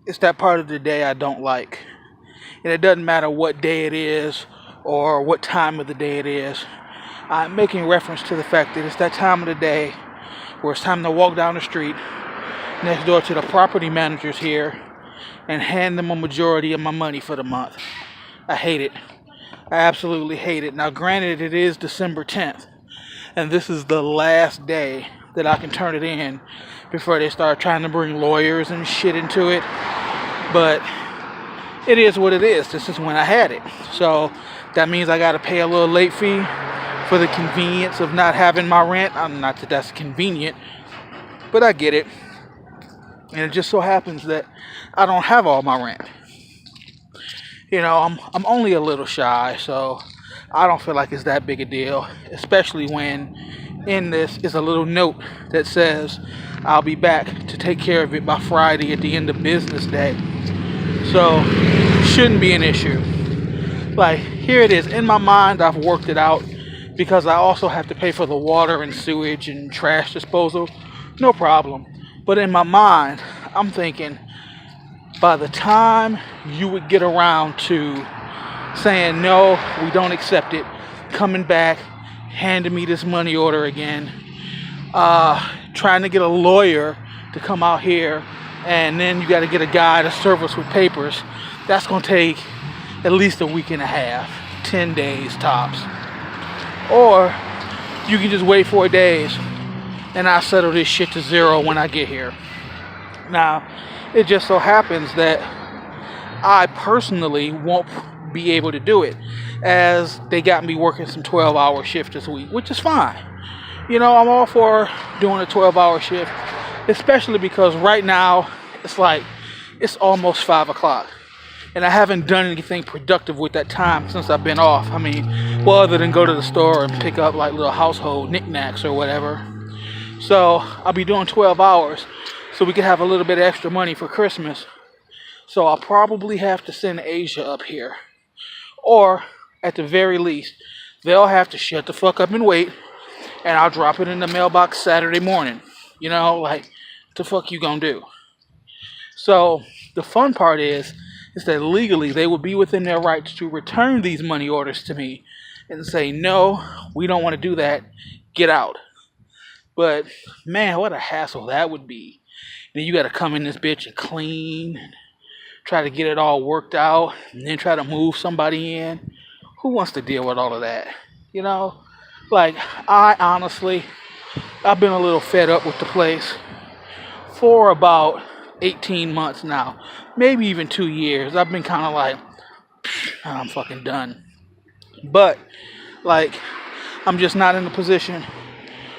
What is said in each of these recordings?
it's that part of the day I don't like. And it doesn't matter what day it is or what time of the day it is. I'm making reference to the fact that it's that time of the day where it's time to walk down the street next door to the property managers here and hand them a majority of my money for the month. I hate it. I absolutely hate it. Now, granted, it is December 10th, and this is the last day that I can turn it in before they start trying to bring lawyers and shit into it. But it is what it is. This is when I had it. So that means I got to pay a little late fee for the convenience of not having my rent. Not that that's convenient, but I get it. And it just so happens that I don't have all my rent. You know, I'm only a little shy, so I don't feel like it's that big a deal, especially when in this is a little note that says I'll be back to take care of it by Friday at the end of business day. So, shouldn't be an issue. Like, here it is. In my mind, I've worked it out because I also have to pay for the water and sewage and trash disposal. No problem. But in my mind, I'm thinking, by the time you would get around to saying, no, we don't accept it, coming back, handing me this money order again, trying to get a lawyer to come out here, and then you got to get a guy to serve us with papers, that's going to take at least a week and a half, 10 days tops. Or you can just wait 4 days and I'll settle this shit to zero when I get here. Now, it just so happens that I personally won't be able to do it, as they got me working some 12-hour shift this week, which is fine. You know, I'm all for doing a 12-hour shift, especially because right now it's almost 5 o'clock. And I haven't done anything productive with that time since I've been off. I mean, well, other than go to the store and pick up like little household knickknacks or whatever. So I'll be doing 12 hours so we can have a little bit of extra money for Christmas. So I'll probably have to send Asia up here. Or, at the very least, they'll have to shut the fuck up and wait, and I'll drop it in the mailbox Saturday morning. You know, like, what the fuck you gonna do? So, the fun part is that legally they will be within their rights to return these money orders to me and say, no, we don't want to do that, get out. But, man, what a hassle that would be. Then you gotta come in this bitch and clean, and try to get it all worked out, and then try to move somebody in. Who wants to deal with all of that? You know? Like, I've been a little fed up with the place for about 18 months now. Maybe even 2 years. I've been kind of like, I'm fucking done. But, like, I'm just not in a position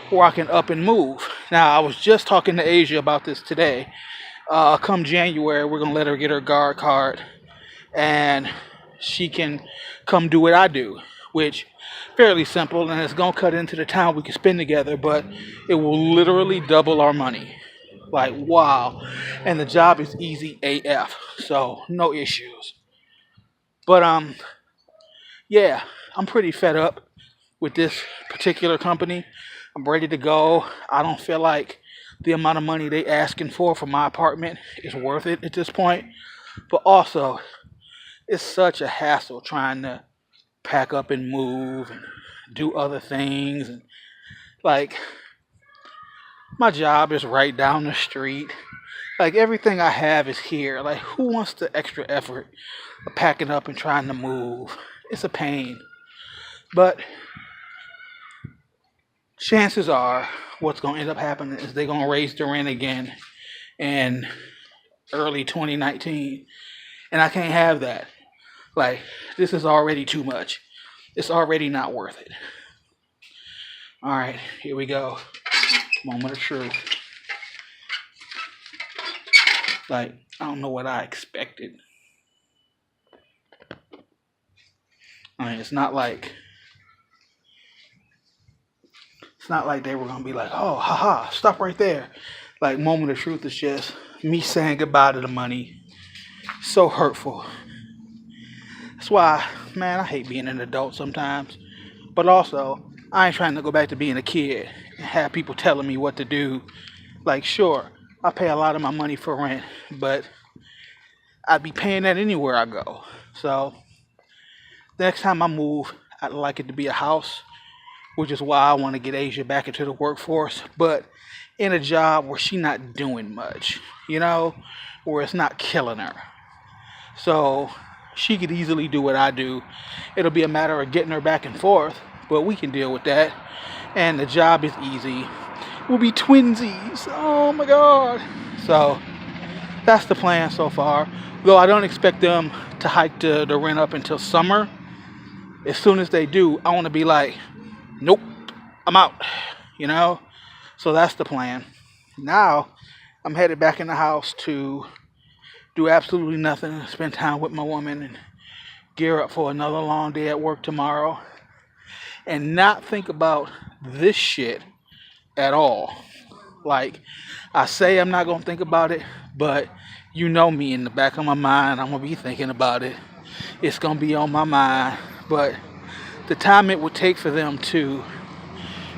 where I can up and move. Now, I was just talking to Asia about this today. Come January, we're going to let her get her guard card, and she can come do what I do, which fairly simple, and it's going to cut into the time we can spend together, but it will literally double our money. Like, wow. And the job is easy AF, so no issues. But, yeah, I'm pretty fed up with this particular company. I'm ready to go. I don't feel like the amount of money they asking for my apartment is worth it at this point. But also, it's such a hassle trying to pack up and move and do other things. And like, my job is right down the street. Like, everything I have is here. Like, who wants the extra effort of packing up and trying to move? It's a pain. But chances are what's going to end up happening is they're going to raise the rent again in early 2019. And I can't have that. Like, this is already too much. It's already not worth it. Alright, here we go. Moment of truth. Like, I don't know what I expected. I mean, it's not like they were going to be like, oh, haha, stop right there. Like, moment of truth is just me saying goodbye to the money. So hurtful. That's why, man, I hate being an adult sometimes. But also, I ain't trying to go back to being a kid and have people telling me what to do. Like, sure, I pay a lot of my money for rent, but I'd be paying that anywhere I go. So next time I move, I'd like it to be a house, which is why I want to get Asia back into the workforce, but in a job where she's not doing much, where it's not killing her. So she could easily do what I do. It'll be a matter of getting her back and forth, but we can deal with that. And the job is easy. We'll be twinsies. Oh my God. So that's the plan so far. Though I don't expect them to hike the rent up until summer. As soon as they do, I want to be like, nope, I'm out. So that's the plan. Now I'm headed back in the house to do absolutely nothing, spend time with my woman, and gear up for another long day at work tomorrow, and not think about this shit at all. Like, I say I'm not going to think about it, but me, in the back of my mind, I'm going to be thinking about it. It's going to be on my mind. But the time it would take for them to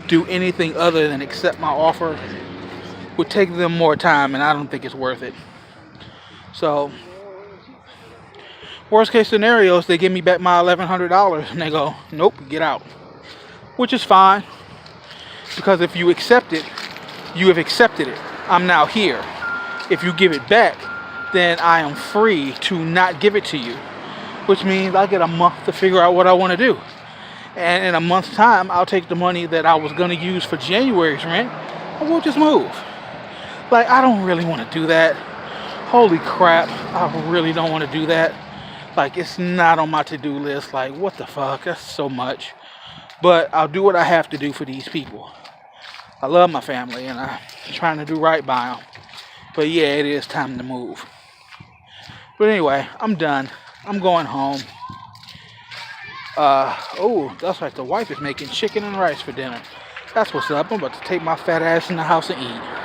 do anything other than accept my offer would take them more time, and I don't think it's worth it. So, worst case scenario is they give me back my $1,100 and they go, nope, get out. Which is fine, because if you accept it, you have accepted it. I'm now here. If you give it back, then I am free to not give it to you, which means I get a month to figure out what I want to do. And in a month's time, I'll take the money that I was going to use for January's rent and we'll just move. Like, I don't really want to do that. Holy crap, I really don't want to do that. Like, it's not on my to-do list. Like, what the fuck? That's so much. But I'll do what I have to do for these people. I love my family, and I'm trying to do right by them. But yeah, it is time to move. But anyway, I'm done. I'm going home. That's right. The wife is making chicken and rice for dinner. That's what's up. I'm about to take my fat ass in the house and eat.